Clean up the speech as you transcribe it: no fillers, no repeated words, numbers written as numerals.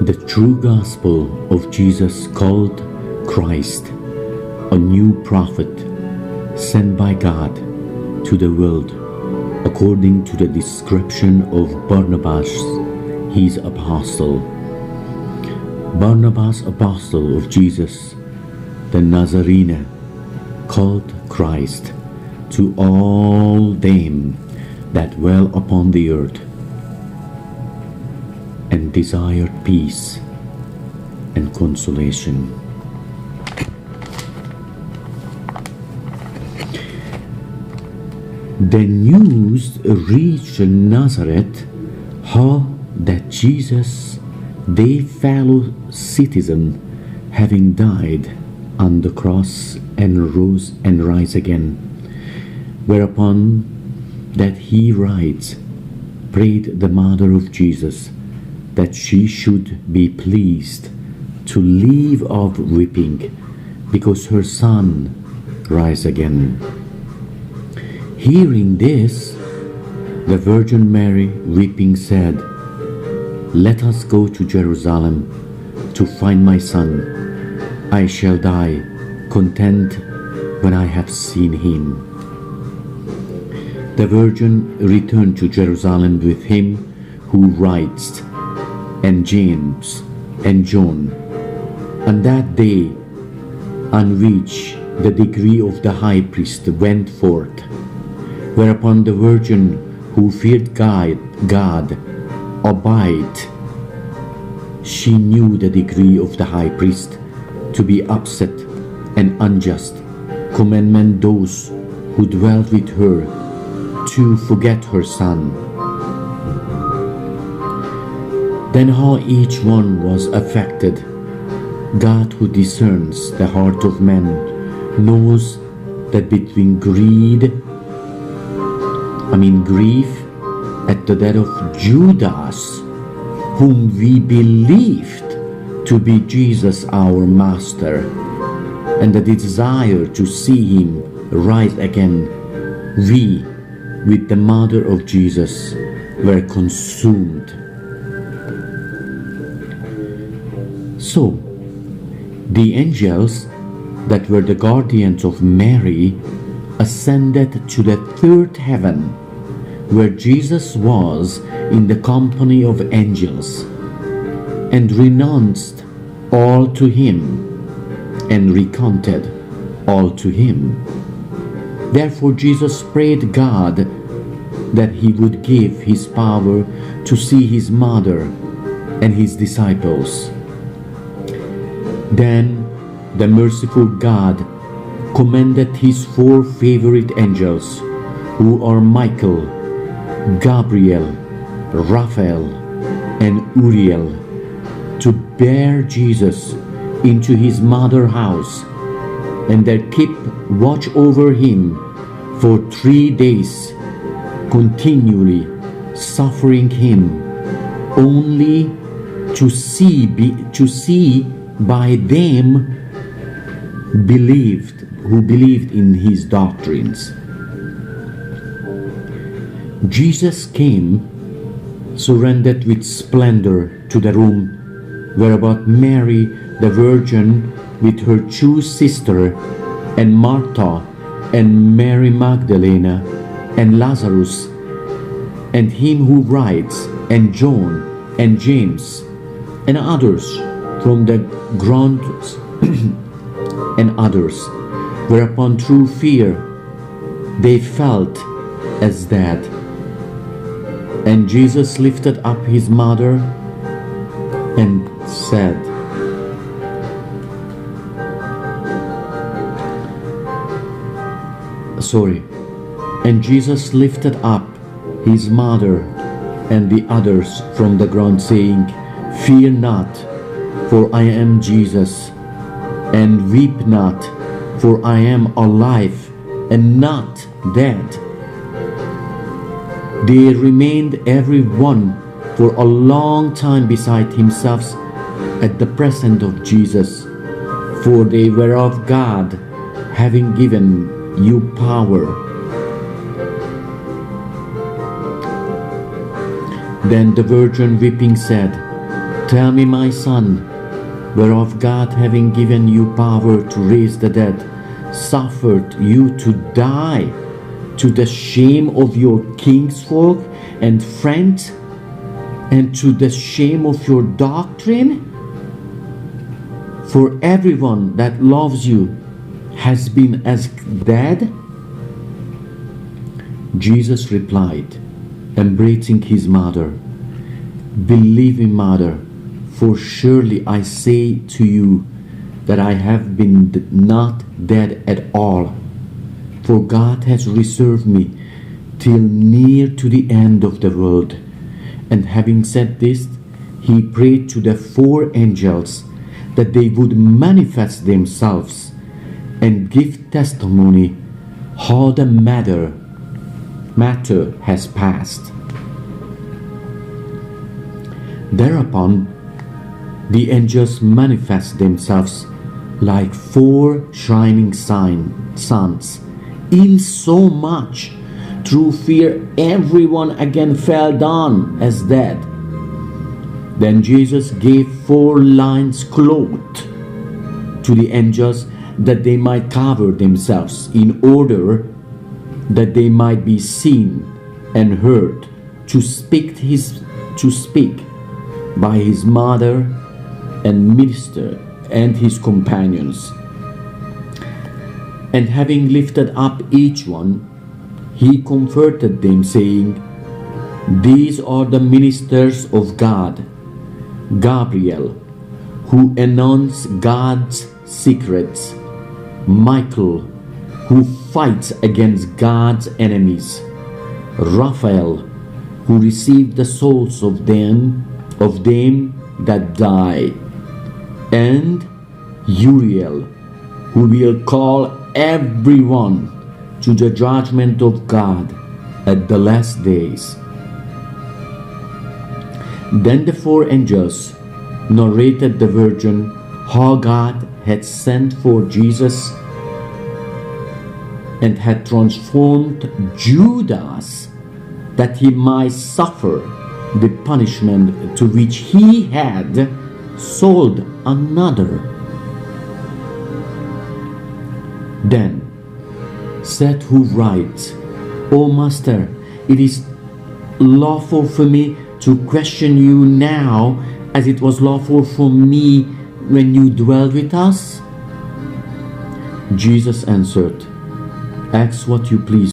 The true gospel of Jesus called Christ, a new prophet sent by God to the world according to the description of Barnabas, his apostle. Barnabas, apostle of Jesus, the Nazarene, called Christ to all them that dwell upon the earth, and desired peace and consolation. The news reached Nazareth how that Jesus, their fellow citizen, having died on the cross and rose and rise again, whereupon that he writes, prayed the mother of Jesus that she should be pleased to leave off weeping, because her son rise again. Hearing this, the Virgin Mary, weeping, said, let us go to Jerusalem to find my son. I shall die content when I have seen him. The Virgin returned to Jerusalem with him who writes, and James and John, on that day on which the decree of the high priest went forth, whereupon the Virgin who feared God obeyed. She knew the decree of the high priest to be upset and unjust, commanding those who dwelt with her to forget her son. Then how each one was affected. God, who discerns the heart of man, knows that between grief at the death of Judas, whom we believed to be Jesus our Master, and the desire to see him rise again, we, with the mother of Jesus, were consumed. So, the angels that were the guardians of Mary ascended to the third heaven, where Jesus was in the company of angels, and renounced all to him, and recounted all to him. Therefore Jesus prayed God that he would give his power to see his mother and his disciples. Then the merciful God commanded his four favorite angels, who are Michael, Gabriel, Raphael, and Uriel, to bear Jesus into his mother's house, and that keep watch over him for 3 days, continually suffering him, only to see by them who believed in his doctrines. Jesus came, surrendered with splendor to the room whereabout Mary the Virgin with her two sisters, and Martha and Mary Magdalene, and Lazarus, and him who writes, and John and James, and others from the grounds and others, whereupon through fear they felt as dead. And Jesus lifted up his mother and said, And Jesus lifted up his mother and the others from the ground, saying, Fear not, for I am Jesus, and weep not, for I am alive and not dead. They remained every one for a long time beside himself at the presence of Jesus, for they were of God, having given you power. Then the Virgin weeping said, Tell me, my son, whereof God, having given you power to raise the dead, suffered you to die to the shame of your kinsfolk and friends, and to the shame of your doctrine? For everyone that loves you has been as dead. Jesus replied, embracing his mother, Believe me, mother, for surely I say to you that I have been not dead at all, for God has reserved me till near to the end of the world. And having said this, he prayed to the 4 angels that they would manifest themselves and give testimony how the matter has passed. Thereupon the angels manifest themselves like 4 shining suns, insomuch through fear everyone again fell down as dead. Then Jesus gave 4 lines cloth to the angels that they might cover themselves, in order that they might be seen and heard to speak by his mother and minister and his companions. And having lifted up each one, he comforted them, saying, These are the ministers of God, Gabriel, who announce God's secrets, Michael, who fights against God's enemies, Raphael, who received the souls of them that die, and Uriel, who will call everyone to the judgment of God at the last days. Then the 4 angels narrated the virgin how God had sent for Jesus and had transformed Judas that he might suffer the punishment to which he had sold another. Then said who writes, O Master, it is lawful for me to question you now, as it was lawful for me when you dwelled with us? Jesus answered, Ask what you please.